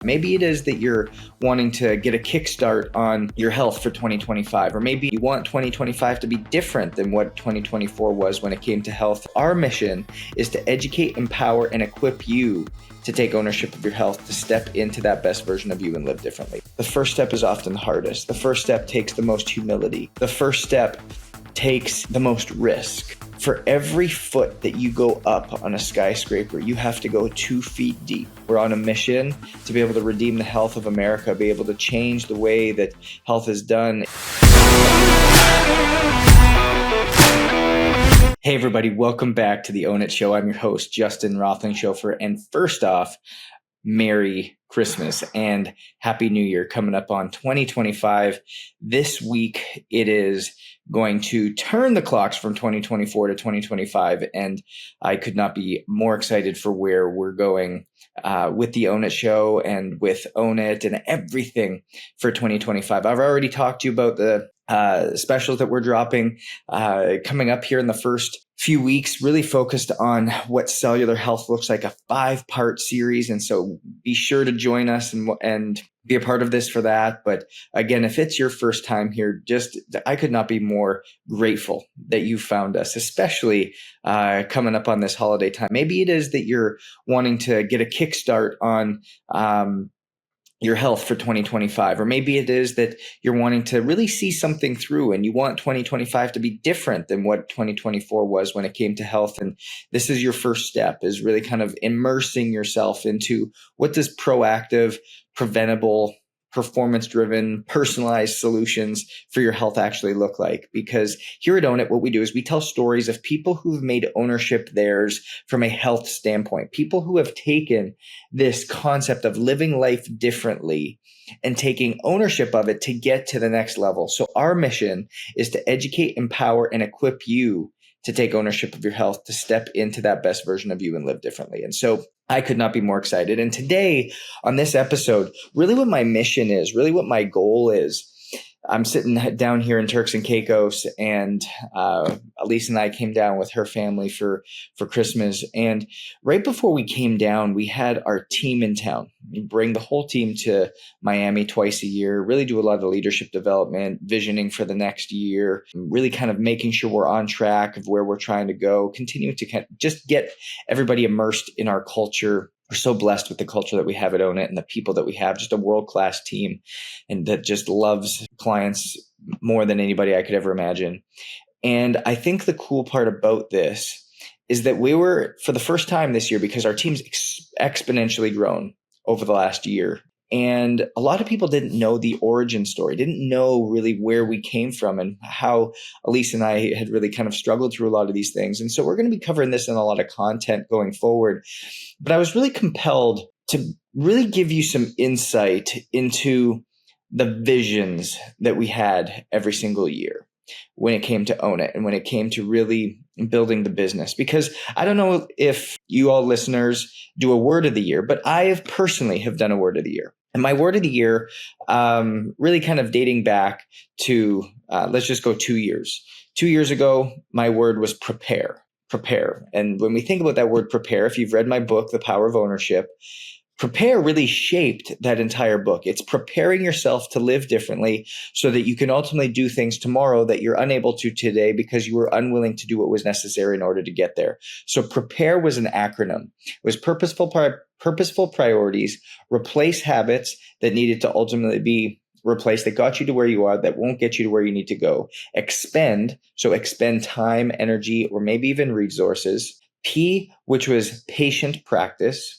Maybe it is that you're wanting to get a kickstart on your health for 2025, or maybe you want 2025 to be different than what 2024 was when it came to health. Our mission is to educate, empower, and equip you to take ownership of your health, to step into that best version of you and live differently. The first step is often the hardest. The first step takes the most humility. The first step takes the most risk. For every foot that you go up on a skyscraper, you have to go 2 feet deep. We're on a mission to be able to redeem the health of America, be able to change the way that health is done. Hey everybody, welcome back to the Own It Show. I'm your host, Justin Rothlingshofer. And first off, Merry Christmas and Happy New Year coming up on 2025. This week, it is going to turn the clocks from 2024 to 2025. And I could not be more excited for where we're going with the Own It Show and with Own It and everything for 2025. I've already talked to you about the specials that we're dropping coming up here in the first few weeks, really focused on what cellular health looks like, a 5-part series. And so be sure to join us and be a part of this for that. But again, if it's your first time here, I could not be more grateful that you found us, especially coming up on this holiday time. Maybe it is that you're wanting to get a kickstart on your health for 2025, or maybe it is that you're wanting to really see something through and you want 2025 to be different than what 2024 was when it came to health. And this is your first step, is really kind of immersing yourself into what does proactive, preventable, performance-driven, personalized solutions for your health actually look like. Because here at Own It, what we do is we tell stories of people who've made ownership theirs from a health standpoint, people who have taken this concept of living life differently and taking ownership of it to get to the next level. So our mission is to educate, empower, and equip you to take ownership of your health, to step into that best version of you and live differently. And so I could not be more excited. And today on this episode, really what my mission is, really what my goal is, I'm sitting down here in Turks and Caicos, and Elise and I came down with her family for Christmas. And right before we came down, we had our team in town. We bring the whole team to Miami twice a year, really do a lot of leadership development, visioning for the next year, really kind of making sure we're on track of where we're trying to go, continuing to kind of just get everybody immersed in our culture. We're so blessed with the culture that we have at Own It and the people that we have, just a world-class team, and that just loves clients more than anybody I could ever imagine. And I think the cool part about this is that we were, for the first time this year, because our team's exponentially grown over the last year, and a lot of people didn't know the origin story, didn't know really where we came from and how Elise and I had really kind of struggled through a lot of these things. And so we're going to be covering this in a lot of content going forward. But I was really compelled to really give you some insight into the visions that we had every single year when it came to Own It and when it came to really building the business. Because I don't know if you all listeners do a word of the year, but I personally have done a word of the year. And my word of the year, really kind of dating back to, let's just go 2 years. 2 years ago, my word was prepare. And when we think about that word prepare, if you've read my book, The Power of Ownership, prepare really shaped that entire book. It's preparing yourself to live differently so that you can ultimately do things tomorrow that you're unable to today because you were unwilling to do what was necessary in order to get there. So prepare was an acronym. It was purposeful priorities, replace habits that needed to ultimately be replaced, that got you to where you are, that won't get you to where you need to go. Expend, so expend time, energy, or maybe even resources. P, which was patient practice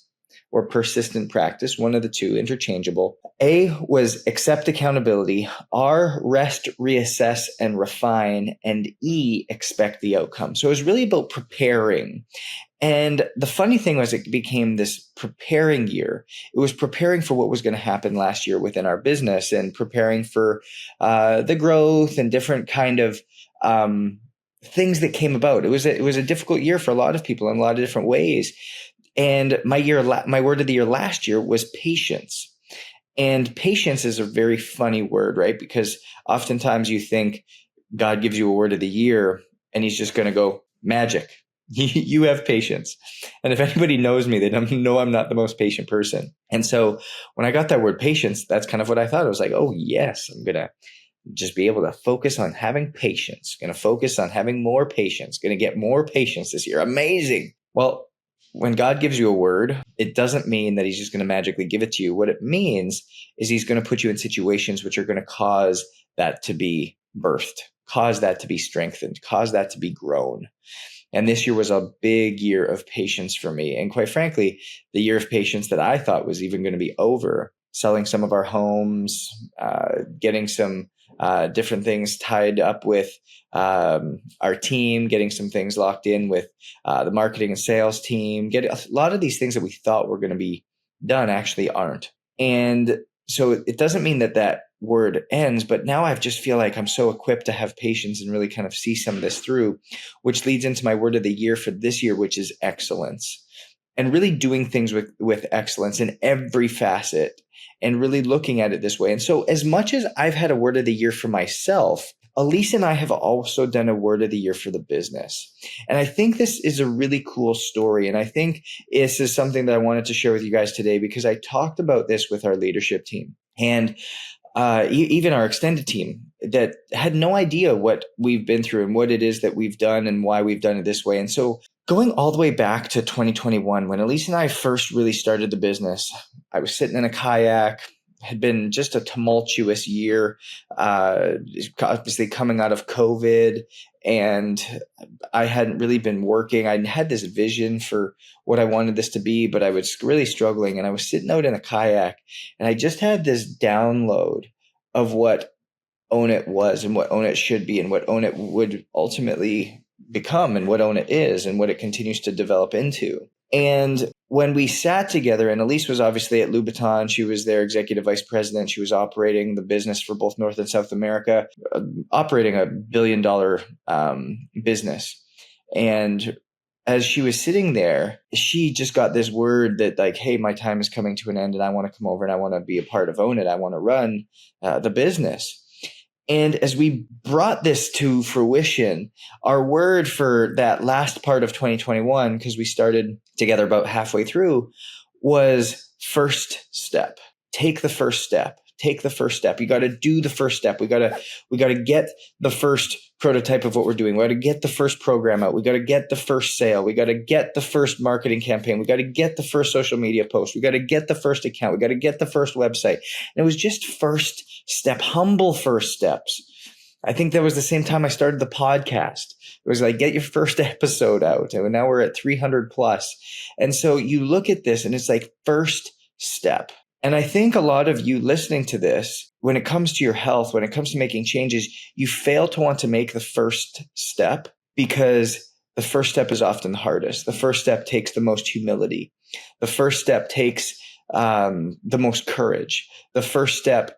or persistent practice, one of the two, interchangeable. A was accept accountability. R, rest, reassess, and refine. And E, expect the outcome. So it was really about preparing. And the funny thing was it became this preparing year. It was preparing for what was going to happen last year within our business and preparing for the growth and different kind of things that came about. It was a difficult year for a lot of people in a lot of different ways. And my word of the year last year was patience. And patience is a very funny word, right? Because oftentimes you think God gives you a word of the year and he's just going to go magic. You have patience. And if anybody knows me, they don't know I'm not the most patient person. And so when I got that word patience, that's kind of what I thought. I was like, oh, yes, I'm going to just be able to focus on having patience, going to focus on having more patience, going to get more patience this year. Amazing. Well, when God gives you a word, it doesn't mean that he's just going to magically give it to you. What it means is he's going to put you in situations which are going to cause that to be birthed, cause that to be strengthened, cause that to be grown. And this year was a big year of patience for me. And quite frankly, the year of patience that I thought was even going to be over, selling some of our homes, getting some different things tied up with our team, getting some things locked in with the marketing and sales team. Get a lot of these things that we thought were going to be done actually aren't. And so it doesn't mean that that word ends, but now I just feel like I'm so equipped to have patience and really kind of see some of this through, which leads into my word of the year for this year, which is excellence. And really doing things with excellence in every facet and really looking at it this way. And so as much as I've had a word of the year for myself, Elise and I have also done a word of the year for the business. And I think this is a really cool story. And I think this is something that I wanted to share with you guys today because I talked about this with our leadership team and even our extended team that had no idea what we've been through and what it is that we've done and why we've done it this way. And so going all the way back to 2021, when Elise and I first really started the business, I was sitting in a kayak. Had been just a tumultuous year, obviously coming out of COVID, and I hadn't really been working. I had this vision for what I wanted this to be, but I was really struggling. And I was sitting out in a kayak, and I just had this download of what Own It was and what Own It should be and what Own It would ultimately become and what Own It is and what it continues to develop into. And when we sat together, and Elise was obviously at Louboutin, she was their executive vice president. She was operating the business for both North and South America, operating $1 billion business. And as she was sitting there, she just got this word that like, hey, my time is coming to an end and I want to come over and I want to be a part of Own It. I want to run the business. And as we brought this to fruition, our word for that last part of 2021, because we started together about halfway through, was first step. Take the first step. Take the first step. You got to do the first step. We got to get the first prototype of what we're doing. We got to get the first program out. We got to get the first sale. We got to get the first marketing campaign. We got to get the first social media post. We got to get the first account. We got to get the first website. And it was just first step, humble first steps. I think that was the same time I started the podcast. It was like, get your first episode out. And now we're at 300 plus. And so you look at this and it's like first step. And I think a lot of you listening to this, when it comes to your health, when it comes to making changes, you fail to want to make the first step because the first step is often the hardest. The first step takes the most humility. The first step takes the most courage. The first step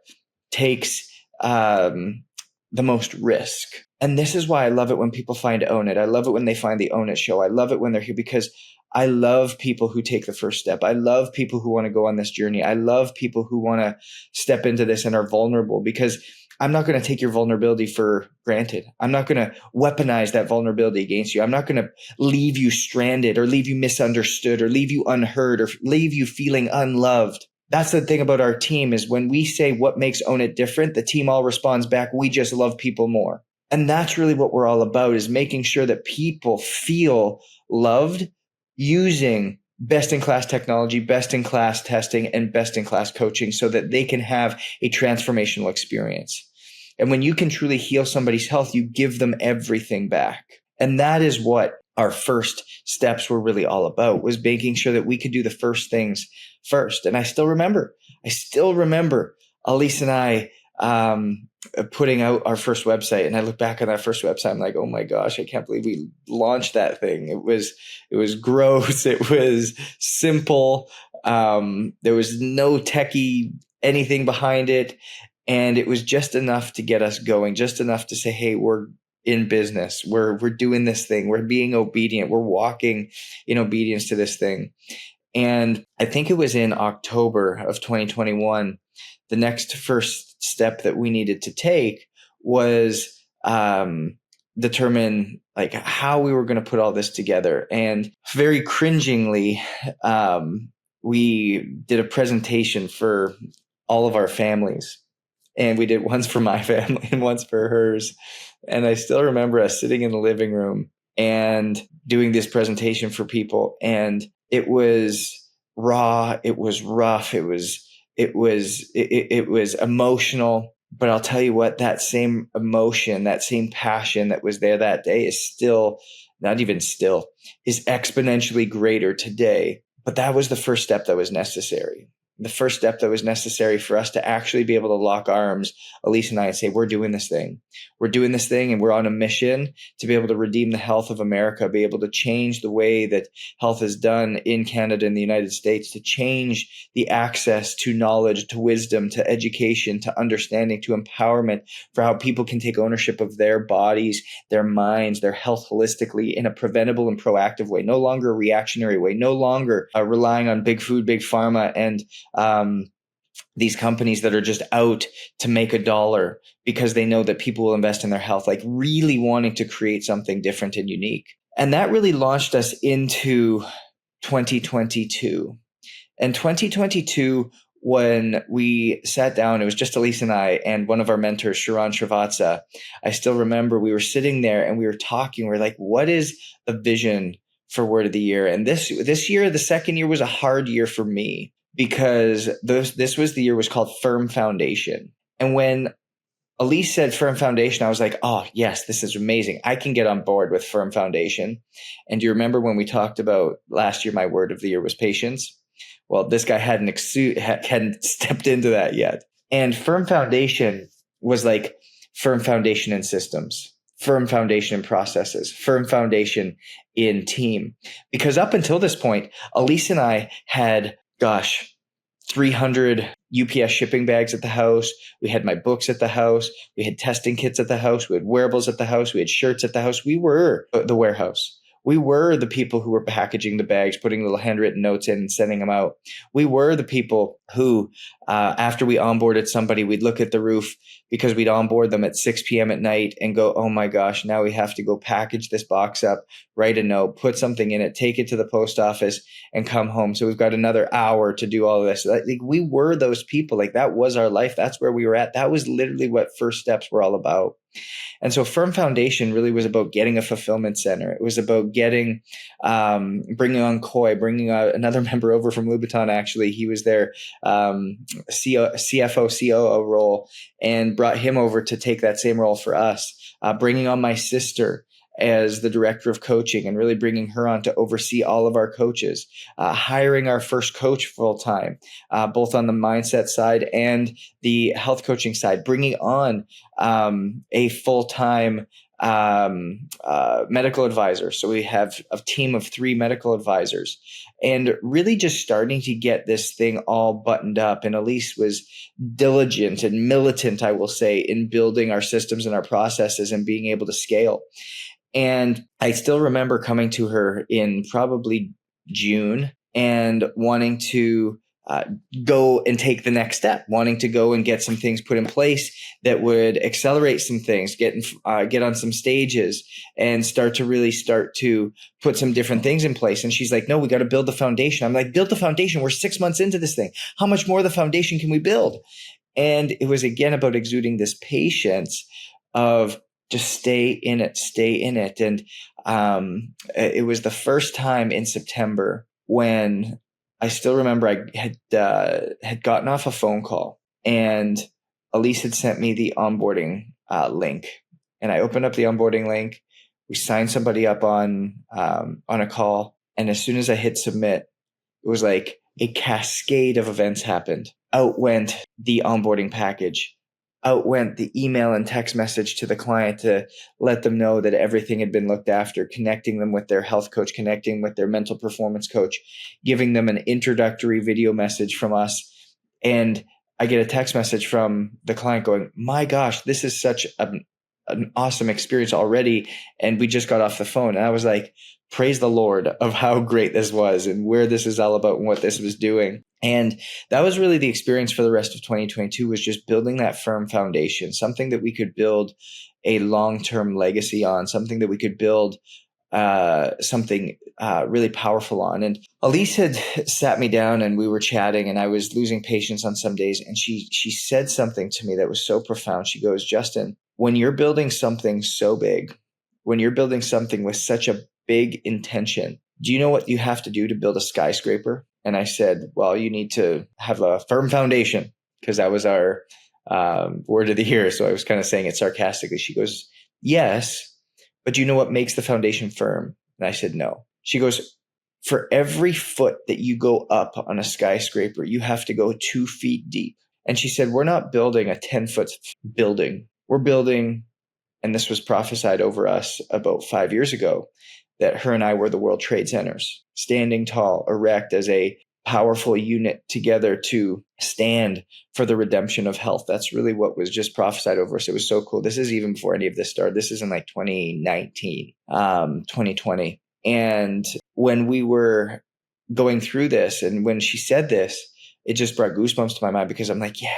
takes the most risk. And this is why I love it when people find Own It. I love it when they find the Own It show. I love it when they're here because I love people who take the first step. I love people who want to go on this journey. I love people who want to step into this and are vulnerable because I'm not going to take your vulnerability for granted. I'm not going to weaponize that vulnerability against you. I'm not going to leave you stranded or leave you misunderstood or leave you unheard or leave you feeling unloved. That's the thing about our team is when we say what makes Own It different, the team all responds back, we just love people more. And that's really what we're all about is making sure that people feel loved using best-in-class technology, best-in-class testing, and best-in-class coaching so that they can have a transformational experience. And when you can truly heal somebody's health, you give them everything back. And that is what our first steps were really all about, was making sure that we could do the first things first. And I still remember Elise and I putting out our first website. And I look back on that first website, I'm like, oh my gosh, I can't believe we launched that thing. It was gross. It was simple. There was no techie anything behind it. And it was just enough to get us going, just enough to say, hey, we're in business. We're doing this thing. We're being obedient. We're walking in obedience to this thing. And I think it was in October of 2021, the next first step that we needed to take was determine like how we were going to put all this together. And very cringingly, we did a presentation for all of our families. And we did once for my family and once for hers. And I still remember us sitting in the living room and doing this presentation for people. And it was raw. It was rough. It was emotional. But I'll tell you what, that same emotion, that same passion that was there that day is still, not even still, is exponentially greater today. But that was the first step that was necessary. The first step that was necessary for us to actually be able to lock arms, Elise and I, and say, we're doing this thing. We're doing this thing, and we're on a mission to be able to redeem the health of America, be able to change the way that health is done in Canada and the United States, to change the access to knowledge, to wisdom, to education, to understanding, to empowerment for how people can take ownership of their bodies, their minds, their health holistically in a preventable and proactive way, no longer a reactionary way, no longer relying on big food, big pharma, and these companies that are just out to make a dollar because they know that people will invest in their health, like really wanting to create something different and unique. And that really launched us into 2022. And 2022, when we sat down, it was just Elise and I and one of our mentors, Sharon Srivatsa. I still remember we were sitting there and we were talking. We're like, what is the vision for Word of the Year? And this year, the second year, was a hard year for me, because this was the year was called Firm Foundation. And when Elise said Firm Foundation, I was like, oh, yes, this is amazing. I can get on board with Firm Foundation. And do you remember when we talked about last year, my word of the year was patience? Well, this guy hadn't stepped into that yet. And Firm Foundation was like firm foundation in systems, firm foundation in processes, firm foundation in team. Because up until this point, Elise and I had 300 UPS shipping bags at the house. We had my books at the house. We had testing kits at the house. We had wearables at the house. We had shirts at the house. We were the warehouse. We were the people who were packaging the bags, putting little handwritten notes in and sending them out. We were the people who, after we onboarded somebody, we'd look at the roof because we'd onboard them at 6 p.m. at night and go, oh my gosh, now we have to go package this box up, write a note, put something in it, take it to the post office and come home. So we've got another hour to do all of this. Like, we were those people. Like, that was our life. That's where we were at. That was literally what first steps were all about. And so Firm Foundation really was about getting a fulfillment center. It was about getting, bringing on Coy, bringing another member over from Louboutin. Actually, he was their CFO, COO role, and brought him over to take that same role for us. Bringing on my sister as the director of coaching and really bringing her on to oversee all of our coaches, hiring our first coach full time, both on the mindset side and the health coaching side, bringing on a full time medical advisor. So we have a team of 3 medical advisors, and really just starting to get this thing all buttoned up. And Elise was diligent and militant, I will say, in building our systems and our processes and being able to scale. And I still remember coming to her in probably June and wanting to go and take the next step, wanting to go and get some things put in place that would accelerate some things, get on some stages and start to put some different things in place. And she's like, no, we got to build the foundation. I'm like, build the foundation. We're 6 months into this thing. How much more of the foundation can we build? And it was again about exuding this patience of just stay in it. And it was the first time in September when I still remember I had gotten off a phone call, and Elise had sent me the onboarding link, and I opened up the onboarding link. We signed somebody up on a call, and as soon as I hit submit, it was like a cascade of events happened. Out went the onboarding package. Out went the email and text message to the client to let them know that everything had been looked after, connecting them with their health coach, connecting with their mental performance coach, giving them an introductory video message from us. And I get a text message from the client going, my gosh, this is such an awesome experience already. And we just got off the phone. And I was like, praise the Lord of how great this was and where this is all about and what this was doing. And that was really the experience for the rest of 2022, was just building that firm foundation, something that we could build a long-term legacy on, something that we could build something really powerful on. And Elise had sat me down and we were chatting, and I was losing patience on some days. And she said something to me that was so profound. She goes, Justin, when you're building something so big, when you're building something with such a big intention, do you know what you have to do to build a skyscraper? And I said, well, you need to have a firm foundation, because that was our word of the year. So I was kind of saying it sarcastically. She goes, yes, but do you know what makes the foundation firm? And I said, no. She goes, for every foot that you go up on a skyscraper, you have to go 2 feet deep. And she said, we're not building a 10-foot building. We're building, and this was prophesied over us about 5 years ago, that her and I were the World Trade Centers, standing tall, erect as a powerful unit together to stand for the redemption of health. That's really what was just prophesied over us. It was so cool. This is even before any of this started. This is in like 2019, 2020. And when we were going through this, and when she said this, it just brought goosebumps to my mind, because I'm like, yeah,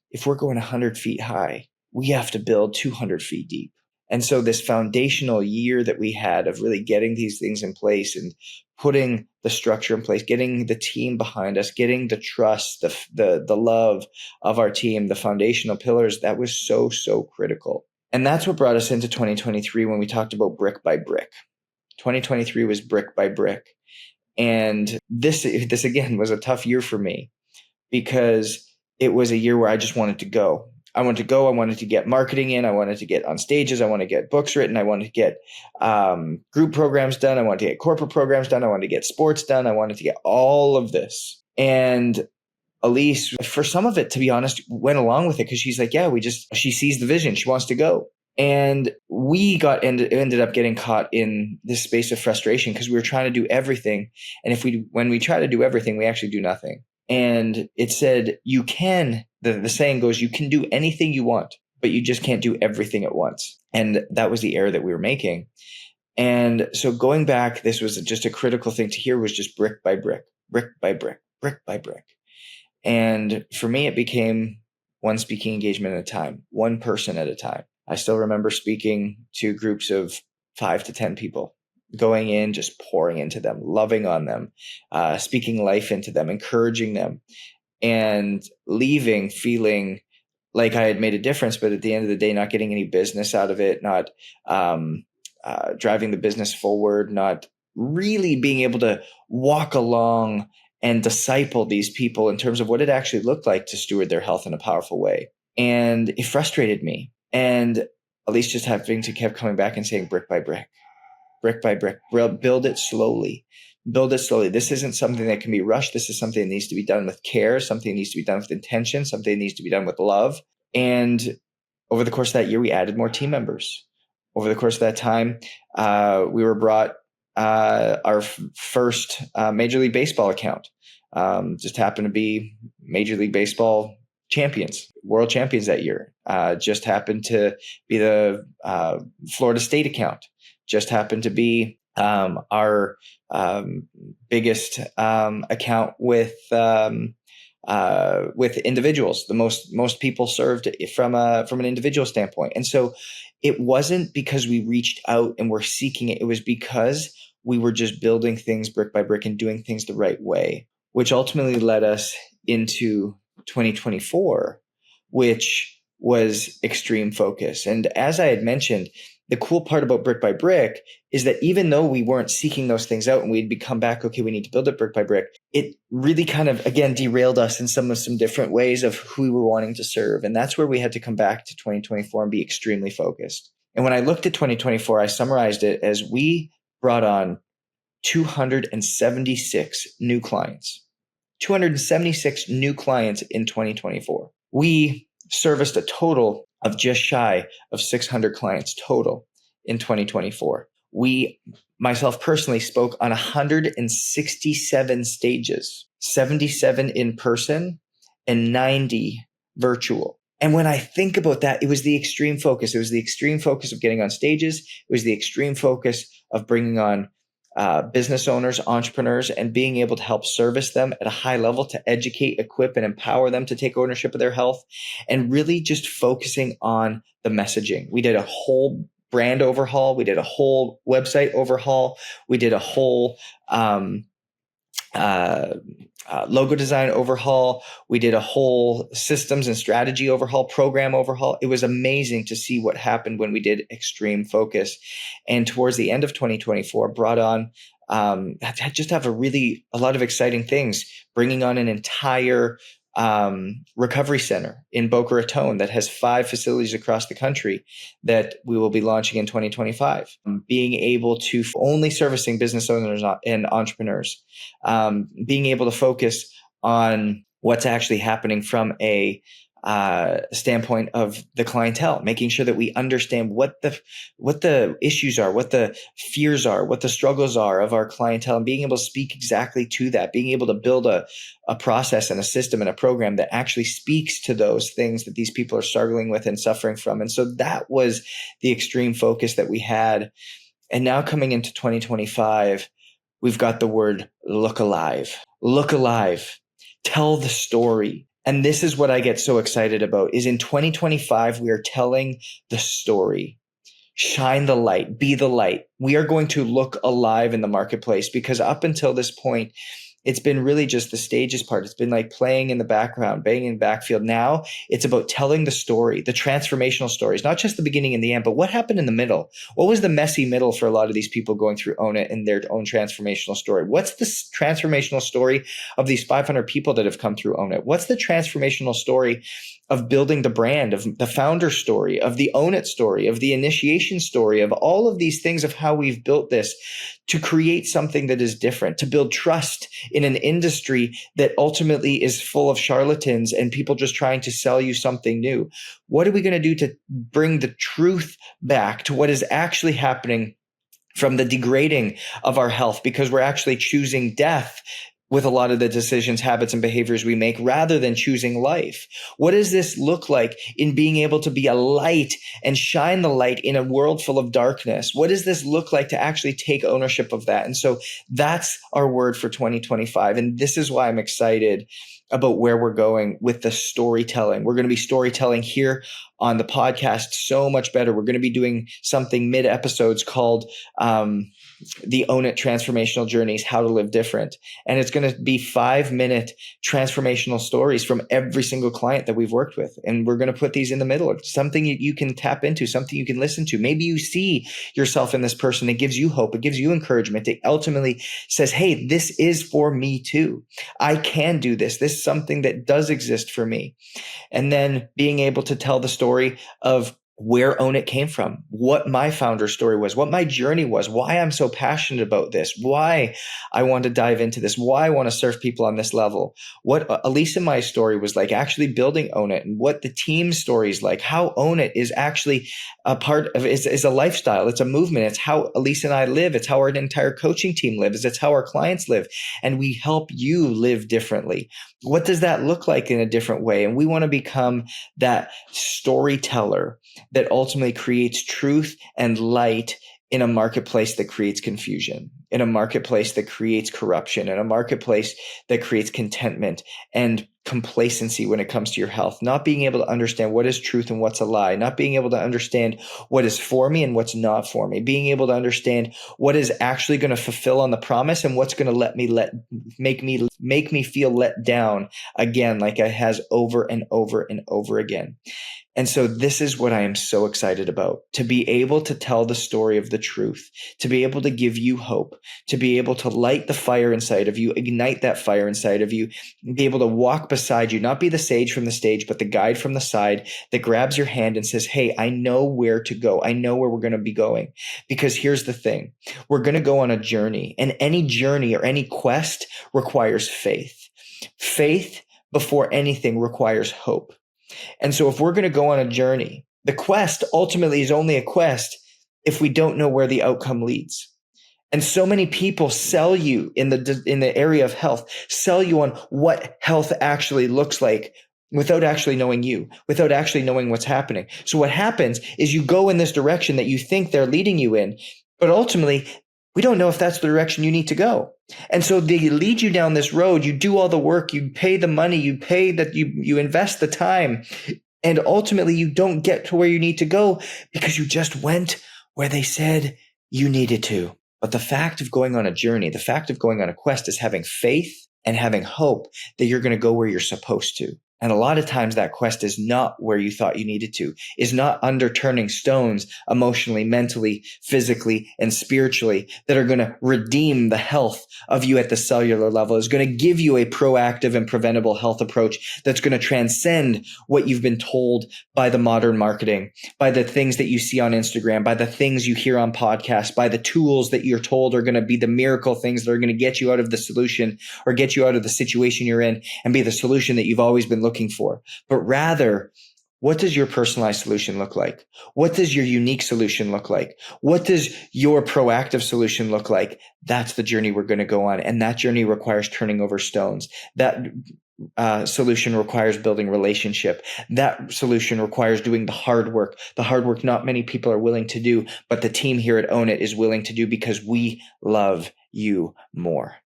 if we're going 100 feet high, we have to build 200 feet deep. And so this foundational year that we had of really getting these things in place and putting the structure in place, getting the team behind us, getting the trust, the love of our team, the foundational pillars, that was so, so critical. And that's what brought us into 2023 when we talked about brick by brick. 2023 was brick by brick. And this again was a tough year for me, because it was a year where I just wanted to go. I wanted to get marketing in. I wanted to get on stages. I wanted to get books written. I wanted to get group programs done. I wanted to get corporate programs done. I wanted to get sports done. I wanted to get all of this. And Elise, for some of it, to be honest, went along with it, because she's like, yeah, she sees the vision. She wants to go. And we ended up getting caught in this space of frustration, because we were trying to do everything. And when we try to do everything, we actually do nothing. And it said, you can, the saying goes, you can do anything you want, but you just can't do everything at once. And that was the error that we were making. And so going back, this was just a critical thing to hear, was just brick by brick, brick by brick, brick by brick. And for me, it became one speaking engagement at a time, one person at a time. I still remember speaking to groups of 5 to 10 people, going in, just pouring into them, loving on them, speaking life into them, encouraging them, and leaving feeling like I had made a difference, but at the end of the day, not getting any business out of it, not driving the business forward, not really being able to walk along and disciple these people in terms of what it actually looked like to steward their health in a powerful way. And it frustrated me. And Elise just kept coming back and saying, brick by brick, brick by brick, build it slowly. Build it slowly. This isn't something that can be rushed. This is something that needs to be done with care, something that needs to be done with intention, something that needs to be done with love. And over the course of that year, we added more team members. Over the course of that time, we were brought our first Major League Baseball account. Just happened to be Major League Baseball champions, world champions that year. Just happened to be the Florida State account. Just happened to be our biggest account with individuals, the most people served from an individual standpoint. And so it wasn't because we reached out and were seeking it. It was because we were just building things brick by brick and doing things the right way, which ultimately led us into 2024, which was extreme focus. And as I had mentioned, the cool part about brick by brick is that even though we weren't seeking those things out and we'd become back, okay, we need to build it brick by brick, it really kind of, again, derailed us in some different ways of who we were wanting to serve. And that's where we had to come back to 2024 and be extremely focused. And when I looked at 2024, I summarized it as we brought on 276 new clients. 276 new clients in 2024. We serviced a total of just shy of 600 clients total in 2024. Myself personally, spoke on 167 stages, 77 in person and 90 virtual. And when I think about that, it was the extreme focus. It was the extreme focus of getting on stages. It was the extreme focus of bringing on business owners, entrepreneurs, and being able to help service them at a high level to educate, equip, and empower them to take ownership of their health, and really just focusing on the messaging. We did a whole brand overhaul. We did a whole website overhaul. We did a whole logo design overhaul. We did a whole systems and strategy overhaul, program overhaul. It was amazing to see what happened when we did extreme focus. And towards the end of 2024, brought on just have a lot of exciting things, bringing on an entire recovery center in Boca Raton that has 5 facilities across the country that we will be launching in 2025. Being able to only servicing business owners and entrepreneurs, being able to focus on what's actually happening from a standpoint of the clientele, making sure that we understand what the issues are, what the fears are, what the struggles are of our clientele, and being able to speak exactly to that, being able to build a process and a system and a program that actually speaks to those things that these people are struggling with and suffering from. And so that was the extreme focus that we had. And now coming into 2025, we've got the word look alive, tell the story. And this is what I get so excited about, is in 2025, we are telling the story. Shine the light, be the light. We are going to look alive in the marketplace, because up until this point, it's been really just the stages part. It's been like playing in the background, banging in the backfield. Now it's about telling the story, the transformational stories, not just the beginning and the end, but what happened in the middle. What was the messy middle for a lot of these people going through Own It and their own transformational story? What's the transformational story of these 500 people that have come through Own It? What's the transformational story of building the brand, of the founder story, of the Own It story, of the initiation story, of all of these things, of how we've built this to create something that is different, to build trust in an industry that ultimately is full of charlatans and people just trying to sell you something new? What are we going to do to bring the truth back to what is actually happening from the degrading of our health, because we're actually choosing death with a lot of the decisions, habits, and behaviors we make, rather than choosing life? What does this look like in being able to be a light and shine the light in a world full of darkness? What does this look like to actually take ownership of that? And so that's our word for 2025. And this is why I'm excited about where we're going with the storytelling. We're going to be storytelling here on the podcast so much better. We're going to be doing something mid episodes called the Own It Transformational Journeys, How to Live Different. And it's going to be 5-minute transformational stories from every single client that we've worked with. And we're going to put these in the middle. It's something you can tap into, something you can listen to. Maybe you see yourself in this person. It gives you hope. It gives you encouragement. It ultimately says, hey, this is for me too. I can do this. This is something that does exist for me. And then being able to tell the story of where Own It came from, what my founder story was, what my journey was, why I'm so passionate about this, why I want to dive into this, why I want to serve people on this level, what Elise and my story was like actually building Own It, and what the team story is like, how Own It is actually a part of, is a lifestyle. It's a movement. It's how Elise and I live. It's how our entire coaching team lives. It's how our clients live. And we help you live differently. What does that look like in a different way? And we want to become that storyteller that ultimately creates truth and light in a marketplace that creates confusion, in a marketplace that creates corruption, in a marketplace that creates contentment and complacency when it comes to your health, not being able to understand what is truth and what's a lie, not being able to understand what is for me and what's not for me, being able to understand what is actually going to fulfill on the promise and what's going to make me feel let down again, like it has over and over and over again. And so this is what I am so excited about, to be able to tell the story of the truth, to be able to give you hope, to be able to light the fire inside of you, ignite that fire inside of you, be able to walk beside you, not be the sage from the stage, but the guide from the side that grabs your hand and says, hey, I know where to go. I know where we're going to be going. Because here's the thing, we're going to go on a journey, and any journey or any quest requires faith. Faith before anything requires hope. And so if we're going to go on a journey, the quest ultimately is only a quest if we don't know where the outcome leads. And so many people sell you in the area of health, sell you on what health actually looks like without actually knowing you, without actually knowing what's happening. So what happens is you go in this direction that you think they're leading you in, but ultimately we don't know if that's the direction you need to go. And so they lead you down this road. You do all the work, you pay the money, you invest the time. And ultimately you don't get to where you need to go because you just went where they said you needed to. But the fact of going on a journey, the fact of going on a quest is having faith and having hope that you're going to go where you're supposed to. And a lot of times that quest is not where you thought you needed to, is not underturning stones emotionally, mentally, physically, and spiritually that are going to redeem the health of you at the cellular level, is going to give you a proactive and preventable health approach that's going to transcend what you've been told by the modern marketing, by the things that you see on Instagram, by the things you hear on podcasts, by the tools that you're told are going to be the miracle things that are going to get you out of the solution or get you out of the situation you're in and be the solution that you've always been looking for. But rather, what does your personalized solution look like? What does your unique solution look like? What does your proactive solution look like? That's the journey we're going to go on. And that journey requires turning over stones. That solution requires building relationship. That solution requires doing the hard work not many people are willing to do, but the team here at Own It is willing to do because we love you more.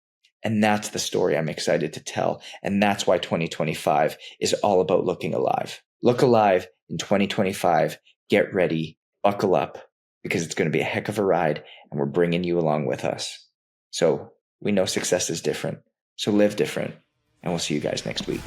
And that's the story I'm excited to tell. And that's why 2025 is all about looking alive. Look alive in 2025. Get ready, buckle up, because it's going to be a heck of a ride and we're bringing you along with us. So we know success is different. So live different, and we'll see you guys next week.